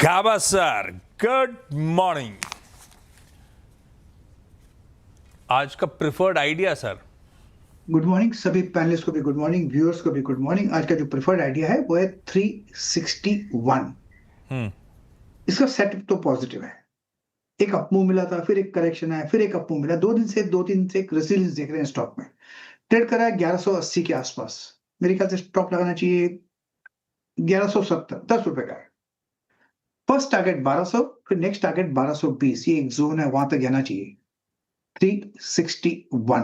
गाबा sir, good morning. आज का preferred idea sir. Good morning सभी पैनलिस्ट को भी गुड मॉर्निंग, व्यूअर्स को भी गुड मॉर्निंग। आज का जो प्रेफर्ड आइडिया है वो है 361। इसका सेटअप तो पॉजिटिव है। एक अपमूव मिला था, फिर एक करेक्शन है, फिर एक अपमूव मिला। 2 दिन से एक रेजिलियंस देख रहे हैं स्टॉक में। ट्रेड करा है 1180 के आसपास। मेरे ख्याल से स्टॉप लगाना चाहिए 1170, ₹10 का। फर्स्ट टारगेट 1200, फिर नेक्स्ट टारगेट 1220। ये एक जोन है, वहां तक जाना चाहिए। 361।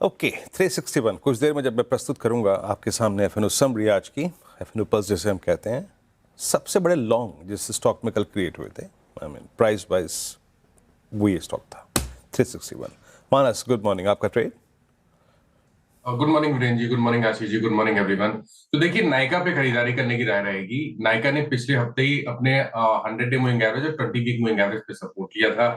ओके 361 कुछ देर में जब मैं प्रस्तुत करूंगा आपके सामने एफएनओ समरी आज की, एफएनओ पल्स जिसे हम कहते हैं, सबसे बड़े लॉन्ग जिस स्टॉक में कल क्रिएट हुए थे। आई मीन प्राइस वाइज वो ये स्टॉक था 361। मानस, गुड मॉर्निंग, आपका trade. Good morning Virendra ji, good morning Ashish ji, good morning everyone. तो देखिए, नायका पे खरीदारी करने की राय रहेगी। नायका ने पिछले हफ्ते ही अपने 100 डे मूविंग एवरेज और 20 वीक मूविंग एवरेज पे सपोर्ट किया था।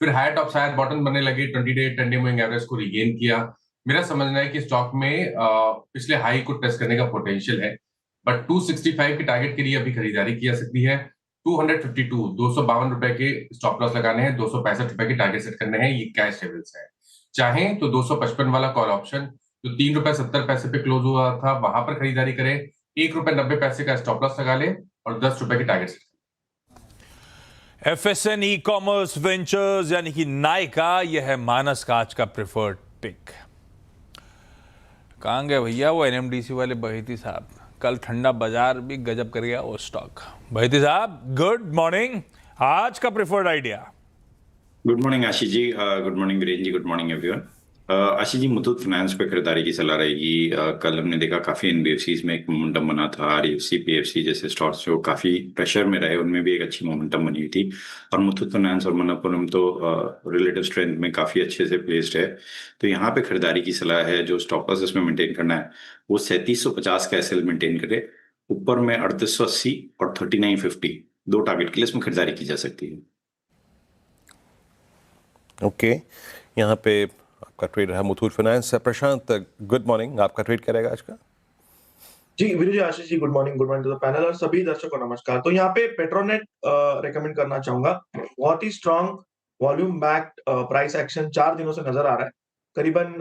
फिर हायर टॉप शायद बॉटम बनने लगे, 20 डे 10 डे मूविंग एवरेज को रिगेन किया। मेरा समझना है कि स्टॉक में पिछले हाई को टेस्ट करने का पोटेंशियल है, बट 265 के टारगेट के लिए अभी खरीदारी की जा सकती है। 252 ₹252 के स्टॉप लॉस लगाने हैं, ₹265 के टारगेट सेट करने हैं। ये कैश लेवल्स है। चाहें तो 255 वाला कॉल ऑप्शन जो ₹3.70 पे क्लोज हुआ था, वहां पर खरीदारी करें। ₹1.90 का स्टॉप लॉस लगा ले और ₹10 की target set. एफएसएन e commerce ventures यानी कि नायका, यह है मानस का आज का प्रिफर्ड पिक। कहां गए भैया वो एनएमडीसी वाले बहेती साहब? कल ठंडा बाजार भी गजब कर गया वो स्टॉक। बहेती साहब, गुड मॉर्निंग। आज का preferred idea. Good morning Ashish ji, good morning Viren जी, गुड मॉर्निंग एवरीवन। आशीष जी, मुथूट फाइनेंस पे खरीदारी की सलाह रहेगी। कल हमने देखा काफी एनबीएफसीज में एक मोमेंटम बना था। आरईएफसी, पीएफसी जैसे स्टॉक्स जो काफी प्रेशर में रहे, उनमें भी एक अच्छी मोमेंटम बनी हुई थी। और मुथूट फाइनेंस और मनप्पुरम तो रिलेटिव स्ट्रेंथ में काफी अच्छे से प्लेस्ड है। तो यहाँ पे खरीदारी की सलाह है। जो स्टॉप लॉस इसमें मेंटेन करना है वो 3750 का एसएल मेंटेन करे। ऊपर में 3880 और 3950 दो टारगेट के लिए इसमें खरीदारी की जा सकती है। ओके यहाँ पे आपका ट्रेड रहा Muthoot finance. Prashant, good morning, आपका ट्रेड क्या रहेगा आज का? जी Veeru ji, Ashish ji, good morning to the panel और सभी दर्शकों को नमस्कार। तो यहाँ पे पेट्रोनेट रेकमेंड करना चाहूंगा। बहुत ही strong volume backed price action 4 दिनों से नजर आ रहा है। करीबन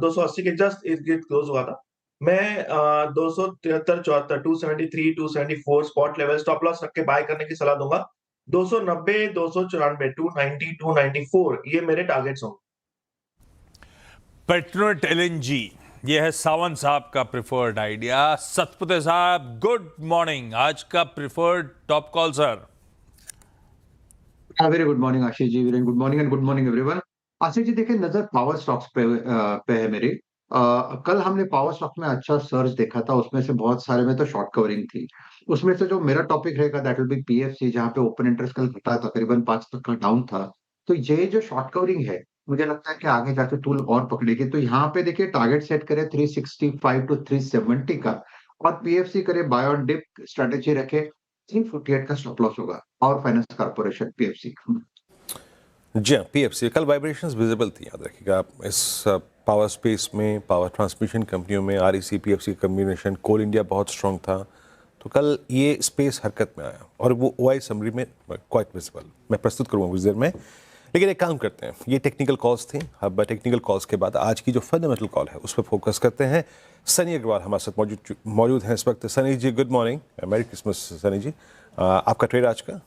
280 के जस्ट इर्द गिर्द क्लोज हुआ था। मैं 273, 74, 273, 274 स्पॉट लेवल स्टॉप लॉस रख के बाय करने की सलाह दूंगा। 290, 294, 290, 294 ये मेरे टारगेट्स होंगे। पेट्रोनेट एलएनजी, यह है सावंत साहब का प्रिफर्ड आइडिया। सतपुते साहब, गुड मॉर्निंग। आज का preferred top call sir. Very good morning Ashish ji, very good morning and good morning everyone. Ashish ji देखिए, नजर पावर स्टॉक्स पे है मेरी। कल हमने पावर स्टॉक में अच्छा सर्ज देखा था, उसमें से बहुत सारे में तो शॉर्ट कवरिंग थी। उसमें से जो मेरा टॉपिक रहेगा दैट विल बी पीएफसी, जहाँ पे ओपन इंटरेस्ट कल घटा, तकरीबन 5 तक का डाउन था। तो ये जो शॉर्ट कवरिंग है, मुझे लगता है कि आगे जाके टूल और पकड़ेगी। तो यहाँ पे देखिए टारगेट सेट करे 365 टू 370 का, और पीएफसी करे बाय ऑन डिप स्ट्रेटेजी रखे। 358 का स्टॉप लॉस होगा। और फाइनेंस कॉर्पोरेशन पीएफसी। जी हाँ, पीएफसी कल वाइब्रेशंस विजिबल थी, याद रखिएगा आप। इस पावर स्पेस में, पावर ट्रांसमिशन कंपनियों में आरईसी पीएफसी कॉम्बिनेशन, कोल इंडिया बहुत स्ट्रांग था। तो कल ये स्पेस हरकत में आया और वो ओआई समरी में क्वाइट विजिबल। मैं प्रस्तुत करूँगा कुछ देर में, लेकिन एक काम करते हैं, ये टेक्निकल कॉल्स थी। अब टेक्निकल कॉल्स के बाद आज की जो फंडामेंटल कॉल है उस पर फोकस करते हैं। सनी अग्रवाल हमारे साथ मौजूद हैं इस वक्त। Sunny ji, good morning, merry Christmas. Sunny ji, आपका ट्रेड आज का?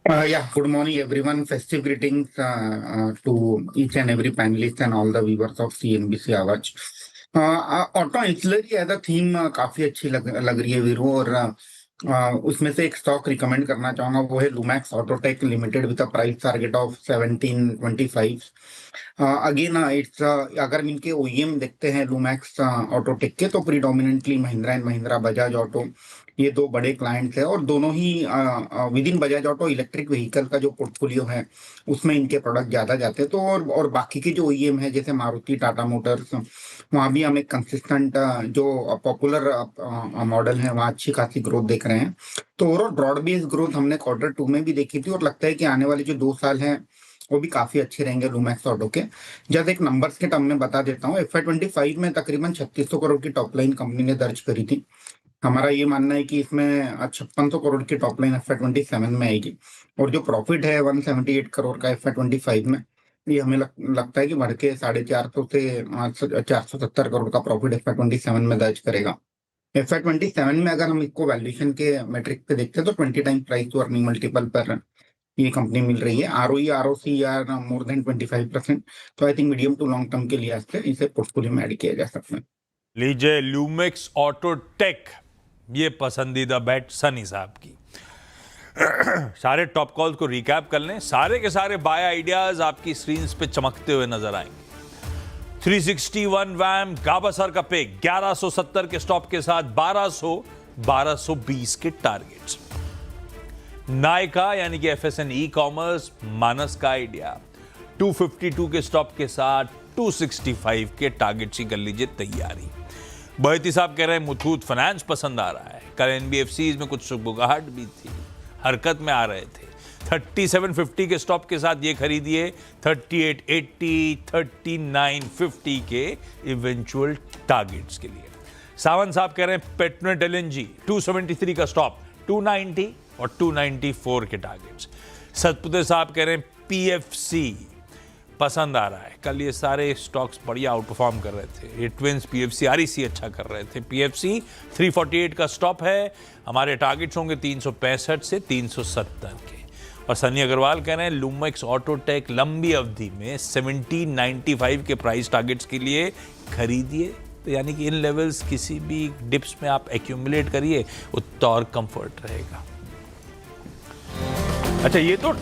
Yeah, good morning everyone. Festive greetings to each and every panelist and all the viewers of CNBC आवाज। ऑटो इंसुलरी एज अ थीम काफी अच्छी लग रही है वीरू, और उसमें से एक स्टॉक रिकमेंड करना चाहूंगा, वो है Lumax Autotech limited with a price target of 1725। Again it's अगर इनके ओईएम देखते हैं लुमैक्स ऑटोटेक के, तो predominantly Mahindra and Mahindra, Bajaj auto, ये दो बड़े क्लाइंट्स हैं। और दोनों ही within Bajaj auto electric vehicle का जो पोर्टफोलियो है उसमें इनके प्रोडक्ट ज्यादा जाते हैं। तो और बाकी के जो ओईएम है जैसे मारुति, टाटा मोटर्स, वहाँ भी हम एक कंसिस्टेंट जो पॉपुलर मॉडल है वहाँ अच्छी खासी ग्रोथ देख रहे हैं। तो ओवरऑल ब्रॉड बेस्ड ग्रोथ हमने Q2 में भी देखी थी, और लगता है कि आने वाले जो 2 साल हैं वो भी काफी अच्छे रहेंगे लुमैक्स ऑटो के। जब एक नंबर्स के टर्म में बता देता हूँ, FY25 में तकरीबन 3600 करोड़ की टॉप लाइन कंपनी ने दर्ज करी थी। हमारा ये मानना है कि इसमें 5600 करोड़ की टॉप लाइन FY27 में आएगी और जो प्रॉफिट है 178 करोड़ का FY25 में, ये हमें लगता है कि बढ़ के 450 से 470 करोड़ का प्रॉफिट FY27 में दर्ज करेगा। FY27 में अगर हम इसको वैल्यूएशन के मैट्रिक पे देखते हैं तो 20 time price to earning multiple पर ये कंपनी मिल रही है। ROE ROC are more than 25%। तो I think medium to long term के लिए इसे पोर्टफोलियो में ऐड किया जा सकता है। लीजिए ल्यूमिक्स ऑटोटेक, ये पसंदीदा बैट सनी साहब की। सारे टॉप कॉल्स को रिकैप कर लें, सारे के सारे बाय आइडियाज आपकी स्क्रीन पे चमकते हुए नजर आएंगे। 361 वैम गाबासर का पे 1170 के स्टॉप के साथ 1220 के टारगेट्स। नायका यानी कि FSN ई कॉमर्स मानस का आइडिया 252 के स्टॉप के साथ 265 के टारगेट्स की कर लीजिए तैयारी। बहती साहब कह रहे हैं मुथूट फाइनेंस पसंद आ रहा है। कल NBFCs में कुछ सुगबुगाहट भी थी, हरकत में आ रहे थे। 3750 के स्टॉप के साथ ये खरीदिए 3880 3950 के इवेंचुअल टारगेट्स के लिए। सावंत साहब कह रहे हैं पेट्रोनेट LNG 273 का स्टॉप 290 और 294 के टारगेट्स। सतपुते साहब कह रहे हैं PFC पसंद आ रहा है। कल ये सारे स्टॉक्स बढ़िया आउट परफॉर्म कर रहे थे। ये ट्विंस PFC REC अच्छा कर रहे थे। PFC 348 का स्टॉप है, हमारे टारगेट्स होंगे 365 से 370 के। और सनी अग्रवाल कह रहे हैं लूमिक्स ऑटोटेक लंबी अवधि में 1795 के प्राइस टारगेट्स के लिए खरीदिए। तो यानी कि इन लेवल्स किसी भी डिप्स में आप एक्यूमुलेट करिए, उतना और कंफर्ट रहेगा। अच्छा, ये तो